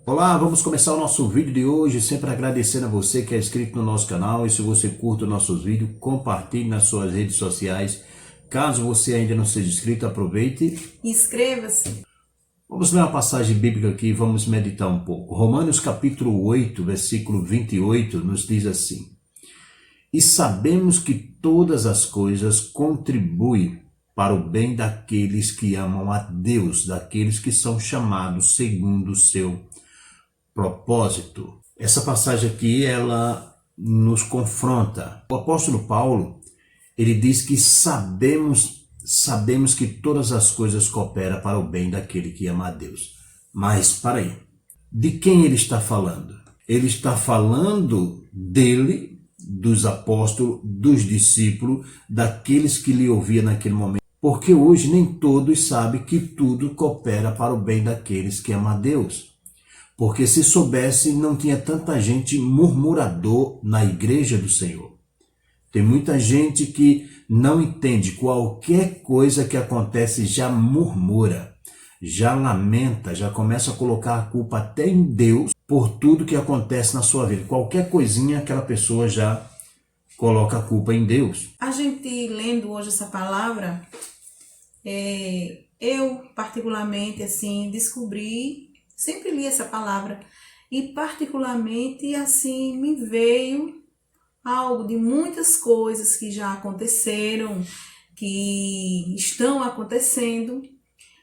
Olá, vamos começar o nosso vídeo de hoje, sempre agradecendo a você que é inscrito no nosso canal. E se você curte os nossos vídeos, compartilhe nas suas redes sociais. Caso você ainda não seja inscrito, aproveite. Inscreva-se. Vamos ler uma passagem bíblica aqui e vamos meditar um pouco. Romanos capítulo 8, versículo 28, nos diz assim: E sabemos que todas as coisas contribuem para o bem daqueles que amam a Deus, daqueles que são chamados segundo o seu propósito. Essa passagem aqui, ela nos confronta. O apóstolo Paulo, ele diz que sabemos que todas as coisas cooperam para o bem daquele que ama a Deus. Mas, para aí, de quem ele está falando? Ele está falando dele, dos apóstolos, dos discípulos, daqueles que lhe ouviam naquele momento. Porque hoje nem todos sabem que tudo coopera para o bem daqueles que amam a Deus. Porque se soubesse, não tinha tanta gente murmurador na igreja do Senhor. Tem muita gente que não entende, qualquer coisa que acontece já murmura, já lamenta, já começa a colocar a culpa até em Deus por tudo que acontece na sua vida. Qualquer coisinha, aquela pessoa já coloca a culpa em Deus. A gente lendo hoje essa palavra, eu particularmente assim sempre li essa palavra e particularmente assim me veio algo de muitas coisas que já aconteceram, que estão acontecendo,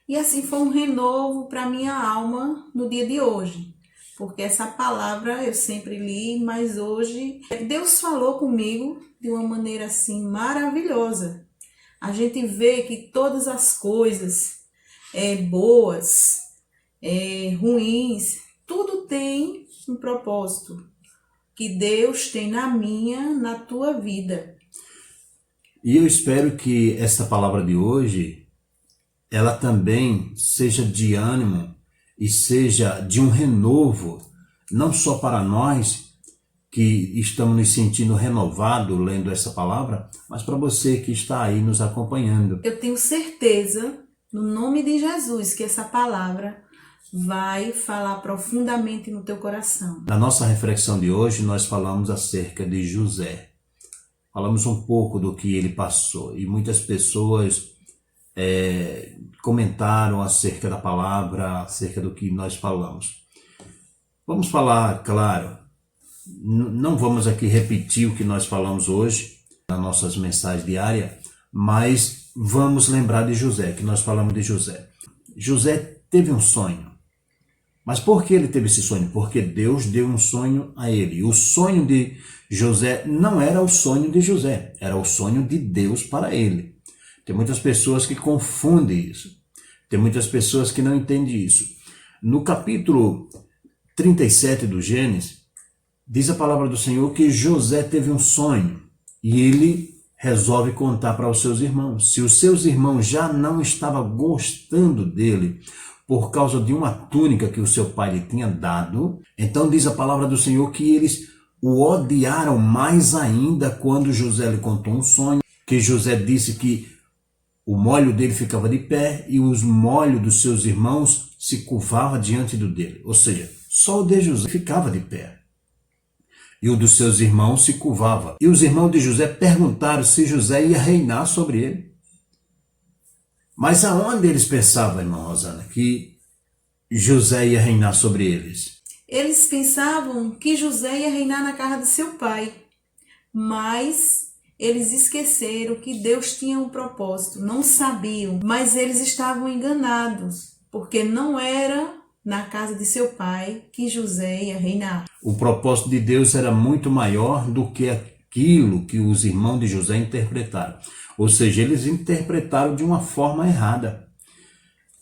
e assim foi um renovo para minha alma no dia de hoje. Porque essa palavra eu sempre li, mas hoje Deus falou comigo de uma maneira assim maravilhosa. A gente vê que todas as coisas boas, ruins, tudo tem um propósito que Deus tem na minha, na tua vida. E eu espero que esta palavra de hoje, ela também seja de ânimo e seja de um renovo, não só para nós que estamos nos sentindo renovados lendo essa palavra, mas para você que está aí nos acompanhando. Eu tenho certeza, no nome de Jesus, que essa palavra vai falar profundamente no teu coração. Na nossa reflexão de hoje, nós falamos acerca de José. Falamos um pouco do que ele passou e muitas pessoas comentaram acerca da palavra, acerca do que nós falamos. Vamos falar, claro, não vamos aqui repetir o que nós falamos hoje nas nossas mensagens diárias, mas vamos lembrar de José, que nós falamos de José. José teve um sonho. Mas por que ele teve esse sonho? Porque Deus deu um sonho a ele. E o sonho de José não era o sonho de José, era o sonho de Deus para ele. Tem muitas pessoas que confundem isso. Tem muitas pessoas que não entendem isso. No capítulo 37 do Gênesis, diz a palavra do Senhor que José teve um sonho e ele resolve contar para os seus irmãos. Se os seus irmãos já não estavam gostando dele por causa de uma túnica que o seu pai lhe tinha dado, então diz a palavra do Senhor que eles o odiaram mais ainda quando José lhe contou um sonho, que José disse que o molho dele ficava de pé e os molhos dos seus irmãos se curvavam diante do dele. Ou seja, só o de José ficava de pé e o dos seus irmãos se curvava. E os irmãos de José perguntaram se José ia reinar sobre ele. Mas aonde eles pensavam, irmã Rosana, que José ia reinar sobre eles? Eles pensavam que José ia reinar na casa de seu pai, mas eles esqueceram que Deus tinha um propósito, não sabiam, mas eles estavam enganados, porque não era na casa de seu pai que José ia reinar. O propósito de Deus era muito maior do que aquilo que os irmãos de José interpretaram. Ou seja, eles interpretaram de uma forma errada.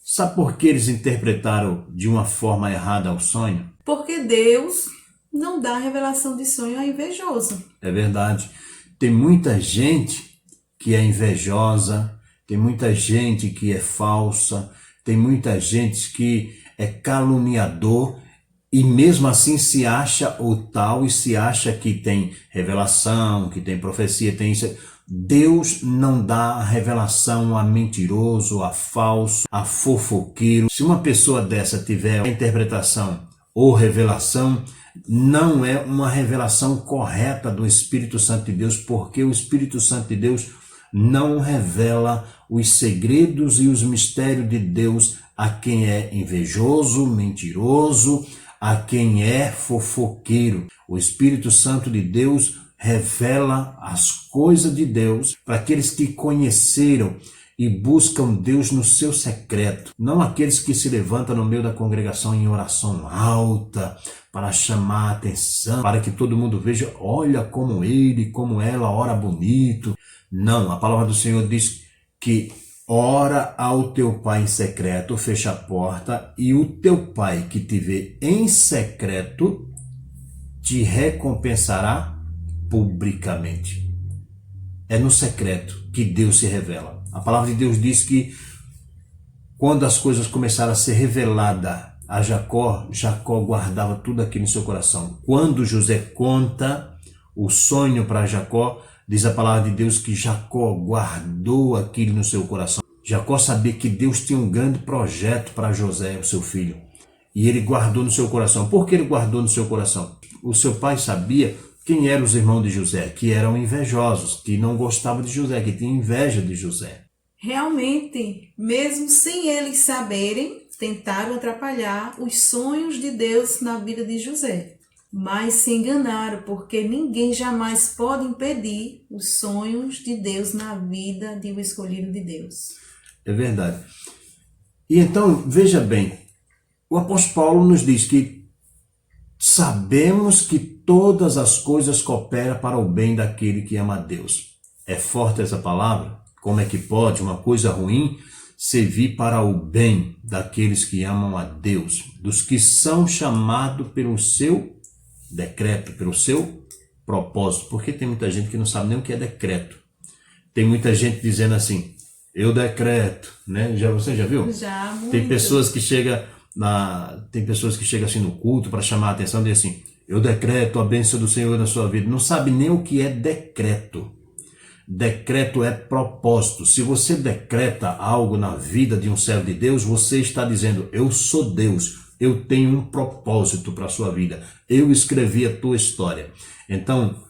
Sabe por que eles interpretaram de uma forma errada o sonho? Porque Deus não dá revelação de sonho a invejoso. É verdade. Tem muita gente que é invejosa, tem muita gente que é falsa, tem muita gente que é caluniador e mesmo assim se acha o tal e se acha que tem revelação, que tem profecia, tem isso. Deus não dá a revelação a mentiroso, a falso, a fofoqueiro. Se uma pessoa dessa tiver a interpretação ou revelação, não é uma revelação correta do Espírito Santo de Deus, porque o Espírito Santo de Deus não revela os segredos e os mistérios de Deus a quem é invejoso, mentiroso, a quem é fofoqueiro. O Espírito Santo de Deus revela as coisas de Deus para aqueles que conheceram e buscam Deus no seu secreto, não aqueles que se levantam no meio da congregação em oração alta para chamar a atenção, para que todo mundo veja, olha como ele, como ela ora bonito. Não, a palavra do Senhor diz que ora ao teu pai em secreto, fecha a porta, e o teu pai que te vê em secreto te recompensará publicamente. É no secreto que Deus se revela. A palavra de Deus diz que quando as coisas começaram a ser reveladas a Jacó, Jacó guardava tudo aquilo em seu coração. Quando José conta o sonho para Jacó, diz a palavra de Deus que Jacó guardou aquilo no seu coração. Jacó sabia que Deus tinha um grande projeto para José, o seu filho. E ele guardou no seu coração. Por que ele guardou no seu coração? O seu pai sabia quem eram os irmãos de José, que eram invejosos, que não gostavam de José, que tinham inveja de José. Realmente, mesmo sem eles saberem, tentaram atrapalhar os sonhos de Deus na vida de José. Mas se enganaram, porque ninguém jamais pode impedir os sonhos de Deus na vida de um escolhido de Deus. É verdade. E então, veja bem, o apóstolo Paulo nos diz que sabemos que todas as coisas cooperam para o bem daquele que ama a Deus. É forte essa palavra? Como é que pode uma coisa ruim servir para o bem daqueles que amam a Deus, dos que são chamados pelo seu decreto, pelo seu propósito? Porque tem muita gente que não sabe nem o que é decreto. Tem muita gente dizendo assim, eu decreto, né? Você já viu? Já, muito. Tem pessoas que chegam assim no culto para chamar a atenção e dizem assim, eu decreto a bênção do Senhor na sua vida. Não sabe nem o que é decreto. Decreto é propósito. Se você decreta algo na vida de um servo de Deus, você está dizendo, eu sou Deus, eu tenho um propósito para a sua vida. Eu escrevi a tua história. Então,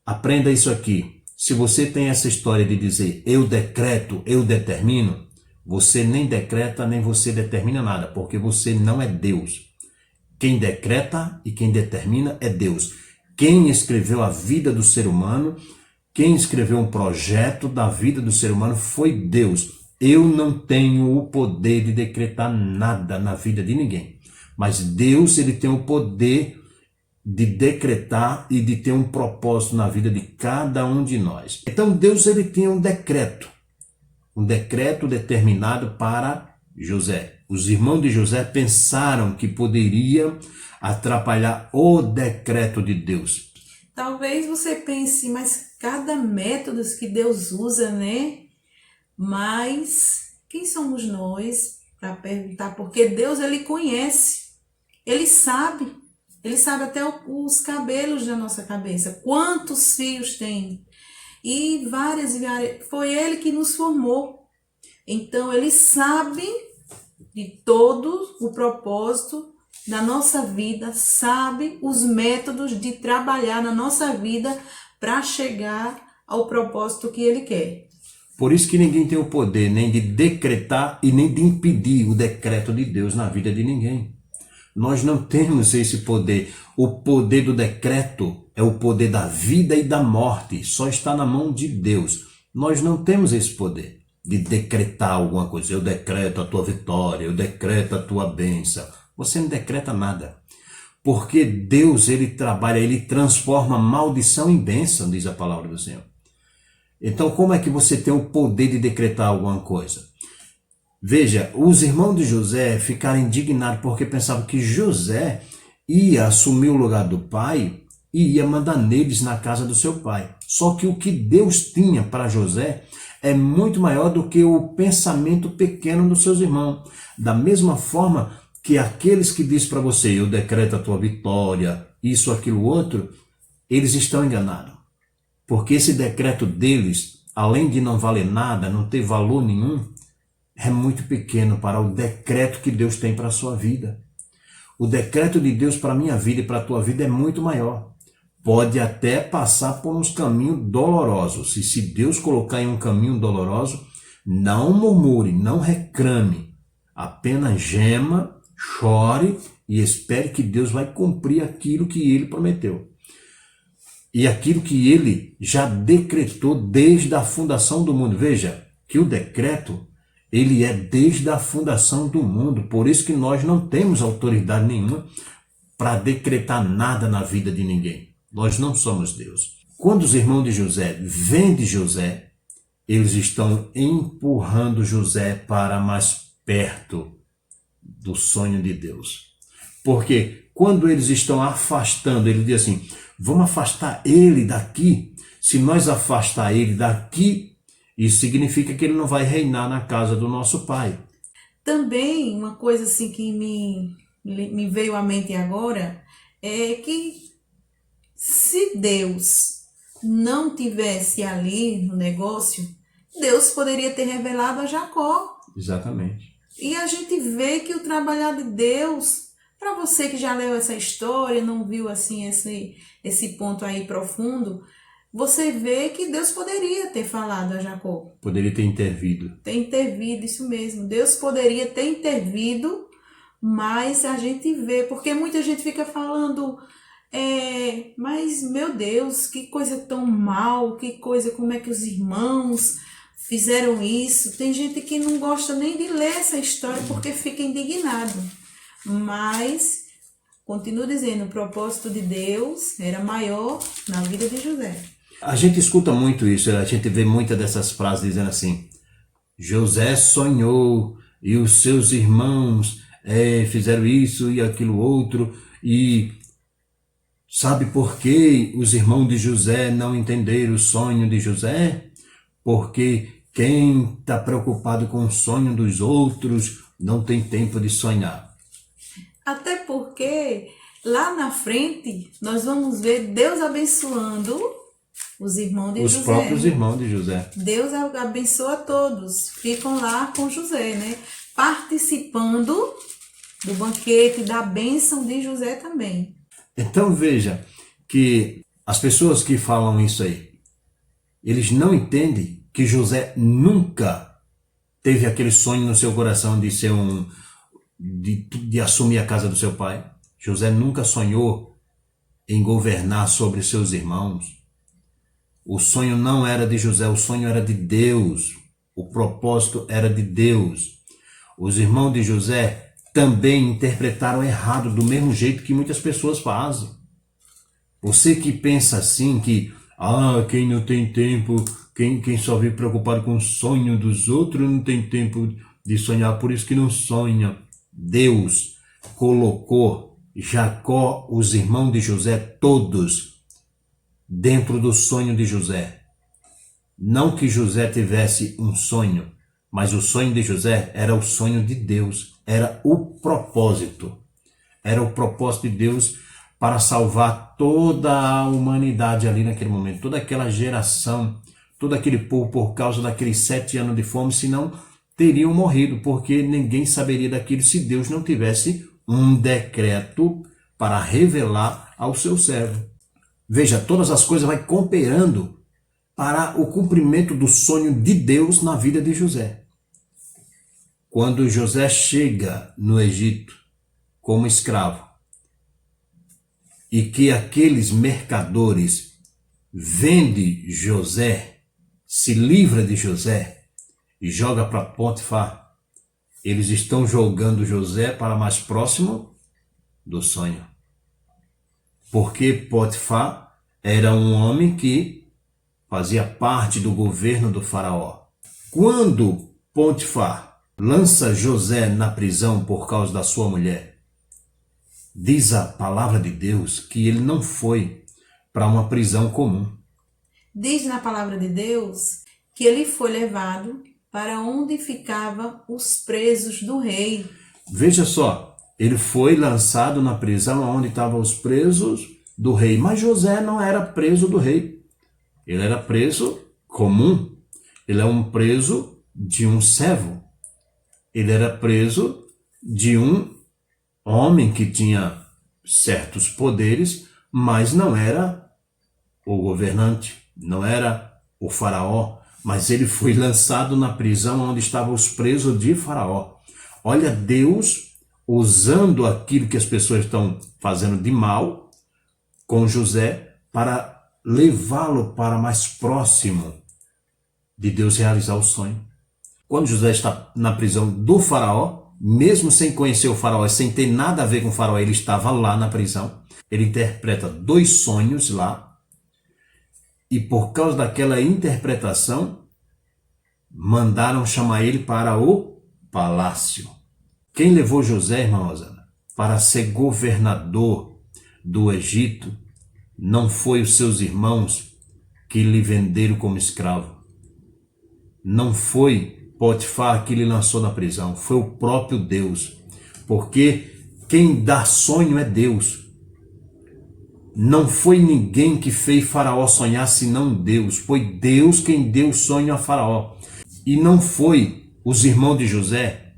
aprenda isso aqui. Se você tem essa história de dizer, eu decreto, eu determino, você nem decreta, nem você determina nada, porque você não é Deus. Quem decreta e quem determina é Deus. Quem escreveu a vida do ser humano, quem escreveu um projeto da vida do ser humano foi Deus. Eu não tenho o poder de decretar nada na vida de ninguém. Mas Deus, ele tem o poder de decretar e de ter um propósito na vida de cada um de nós. Então Deus, ele tinha um decreto determinado para José. Os irmãos de José pensaram que poderia atrapalhar o decreto de Deus. Talvez você pense, mas cada método que Deus usa, né? Mas quem somos nós para perguntar? Porque Deus, ele conhece, ele sabe até os cabelos da nossa cabeça, quantos fios tem. E várias, foi ele que nos formou. Então, ele sabe de todo o propósito da nossa vida, sabe os métodos de trabalhar na nossa vida para chegar ao propósito que ele quer. Por isso que ninguém tem o poder nem de decretar e nem de impedir o decreto de Deus na vida de ninguém. Nós não temos esse poder. O poder do decreto é o poder da vida e da morte. Só está na mão de Deus. Nós não temos esse poder de decretar alguma coisa. Eu decreto a tua vitória, eu decreto a tua bênção. Você não decreta nada. Porque Deus, ele trabalha, ele transforma maldição em bênção, diz a palavra do Senhor. Então, como é que você tem o poder de decretar alguma coisa? Veja, os irmãos de José ficaram indignados porque pensavam que José ia assumir o lugar do pai e ia mandar neles na casa do seu pai. Só que o que Deus tinha para José é muito maior do que o pensamento pequeno dos seus irmãos. Da mesma forma que aqueles que dizem para você, eu decreto a tua vitória, isso, aquilo, outro, eles estão enganados. Porque esse decreto deles, além de não valer nada, não ter valor nenhum, é muito pequeno para o decreto que Deus tem para a sua vida. O decreto de Deus para a minha vida e para a tua vida é muito maior. Pode até passar por uns caminhos dolorosos. E se Deus colocar em um caminho doloroso, não murmure, não reclame. Apenas gema, chore e espere que Deus vai cumprir aquilo que Ele prometeu. E aquilo que Ele já decretou desde a fundação do mundo. Veja que o decreto, ele é desde a fundação do mundo. Por isso que nós não temos autoridade nenhuma para decretar nada na vida de ninguém. Nós não somos Deus. Quando os irmãos de José vêm de José, eles estão empurrando José para mais perto do sonho de Deus. Porque quando eles estão afastando, ele diz assim, vamos afastar ele daqui. Se nós afastar ele daqui, isso significa que ele não vai reinar na casa do nosso pai. Também uma coisa assim que me veio à mente agora é que se Deus não tivesse ali no negócio, Deus poderia ter revelado a Jacó. Exatamente. E a gente vê que o trabalhar de Deus, para você que já leu essa história, não viu assim esse ponto aí profundo, você vê que Deus poderia ter falado a Jacó. Poderia ter intervido. Ter intervido, isso mesmo. Deus poderia ter intervido, mas a gente vê, porque muita gente fica falando, mas meu Deus, que coisa tão mal, que coisa, como é que os irmãos fizeram isso? Tem gente que não gosta nem de ler essa história porque fica indignado. Mas, continuo dizendo, o propósito de Deus era maior na vida de José. A gente escuta muito isso, a gente vê muitas dessas frases dizendo assim, José sonhou e os seus irmãos fizeram isso e aquilo outro, e sabe por que os irmãos de José não entenderam o sonho de José? Porque quem está preocupado com o sonho dos outros não tem tempo de sonhar. Até porque lá na frente nós vamos ver Deus abençoando os irmãos de José. Os próprios irmãos de José. Deus abençoa todos, ficam lá com José, né? Participando do banquete, da bênção de José também. Então veja que as pessoas que falam isso aí, eles não entendem que José nunca teve aquele sonho no seu coração de ser de assumir a casa do seu pai. José nunca sonhou em governar sobre seus irmãos. O sonho não era de José, o sonho era de Deus. O propósito era de Deus. Os irmãos de José também interpretaram errado, do mesmo jeito que muitas pessoas fazem. Você que pensa assim, que quem não tem tempo, quem só vive preocupado com o sonho dos outros, não tem tempo de sonhar, por isso que não sonha. Deus colocou Jacó, os irmãos de José, todos dentro do sonho de José. Não que José tivesse um sonho, mas o sonho de José era o sonho de Deus, era o propósito. Era o propósito de Deus para salvar toda a humanidade ali naquele momento, toda aquela geração, todo aquele povo por causa daqueles 7 anos de fome, senão teriam morrido, porque ninguém saberia daquilo se Deus não tivesse um decreto para revelar ao seu servo. Veja, todas as coisas vai cooperando para o cumprimento do sonho de Deus na vida de José. Quando José chega no Egito como escravo e que aqueles mercadores vendem José, se livra de José e joga para Potifar, eles estão jogando José para mais próximo do sonho. Porque Potifar era um homem que fazia parte do governo do faraó. Quando Potifar lança José na prisão por causa da sua mulher, diz a palavra de Deus que ele não foi para uma prisão comum. Diz na palavra de Deus que ele foi levado para onde ficavam os presos do rei. Veja só, ele foi lançado na prisão onde estavam os presos do rei. Mas José não era preso do rei. Ele era preso comum. Ele é um preso de um servo. Ele era preso de um homem que tinha certos poderes, mas não era o governante, não era o faraó, mas ele foi lançado na prisão onde estavam os presos de faraó. Olha, Deus usando aquilo que as pessoas estão fazendo de mal com José para levá-lo para mais próximo de Deus realizar o sonho. Quando José está na prisão do faraó, mesmo sem conhecer o faraó, sem ter nada a ver com o faraó, ele estava lá na prisão. Ele interpreta 2 sonhos lá. E por causa daquela interpretação, mandaram chamar ele para o palácio. Quem levou José, irmã Rosana, para ser governador do Egito, não foi os seus irmãos que lhe venderam como escravo. Não foi Potifar que lhe lançou na prisão, foi o próprio Deus. Porque quem dá sonho é Deus. Não foi ninguém que fez Faraó sonhar senão Deus. Foi Deus quem deu sonho a Faraó. E não foi os irmãos de José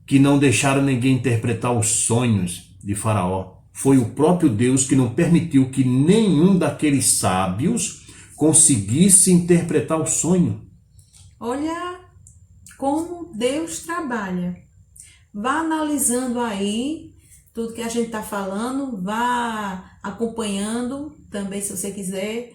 que não deixaram ninguém interpretar os sonhos de Faraó. Foi o próprio Deus que não permitiu que nenhum daqueles sábios conseguisse interpretar o sonho. Olha como Deus trabalha. Vá analisando aí tudo que a gente está falando, vá acompanhando também, se você quiser,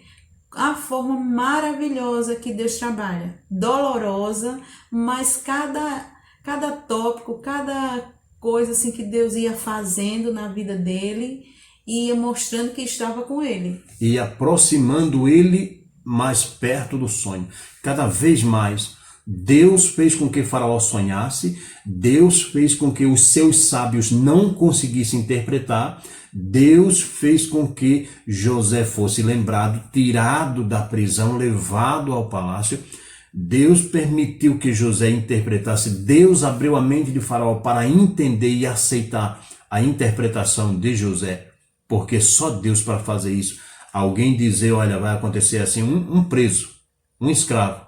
a forma maravilhosa que Deus trabalha. Dolorosa, mas cada tópico, cada coisa assim que Deus ia fazendo na vida dele, ia mostrando que estava com ele. E aproximando ele mais perto do sonho. Cada vez mais, Deus fez com que Faraó sonhasse, Deus fez com que os seus sábios não conseguissem interpretar, Deus fez com que José fosse lembrado, tirado da prisão, levado ao palácio. Deus permitiu que José interpretasse, Deus abriu a mente de Faraó para entender e aceitar a interpretação de José, porque só Deus para fazer isso. Alguém dizer, olha, vai acontecer assim, um preso, um escravo,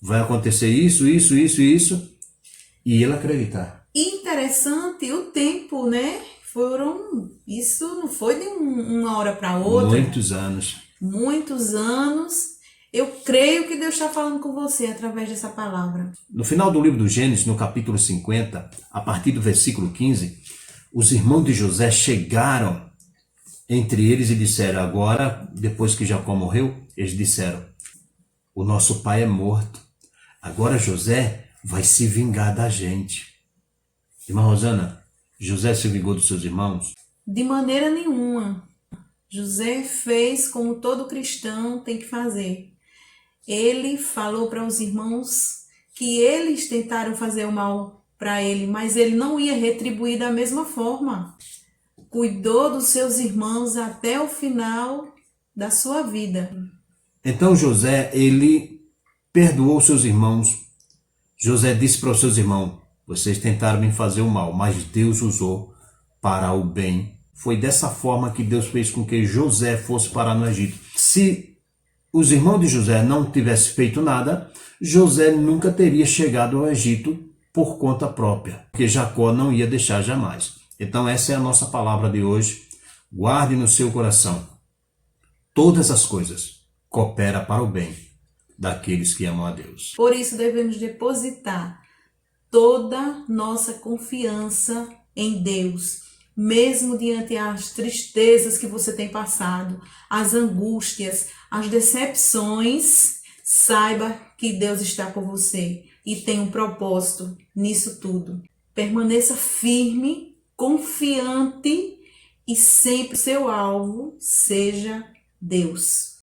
vai acontecer isso, e ele acreditar. Interessante o tempo, né? Isso não foi de uma hora para outra. Muitos anos. Muitos anos. Eu creio que Deus está falando com você através dessa palavra. No final do livro do Gênesis, no capítulo 50, a partir do versículo 15, os irmãos de José chegaram entre eles e disseram, agora, depois que Jacó morreu, eles disseram, o nosso pai é morto. Agora José vai se vingar da gente. Irmã Rosana, José se vingou dos seus irmãos? De maneira nenhuma. José fez como todo cristão tem que fazer. Ele falou para os irmãos que eles tentaram fazer o mal para ele, mas ele não ia retribuir da mesma forma. Cuidou dos seus irmãos até o final da sua vida. Então José, ele perdoou seus irmãos. José disse para os seus irmãos, vocês tentaram me fazer o mal, mas Deus usou para o bem. Foi dessa forma que Deus fez com que José fosse parar no Egito. Se os irmãos de José não tivessem feito nada, José nunca teria chegado ao Egito por conta própria, porque Jacó não ia deixar jamais. Então essa é a nossa palavra de hoje. Guarde no seu coração. Todas as coisas cooperam para o bem daqueles que amam a Deus. Por isso devemos depositar toda nossa confiança em Deus, mesmo diante as tristezas que você tem passado, as angústias, as decepções, saiba que Deus está com você e tem um propósito nisso tudo. Permaneça firme, confiante e sempre seu alvo seja Deus.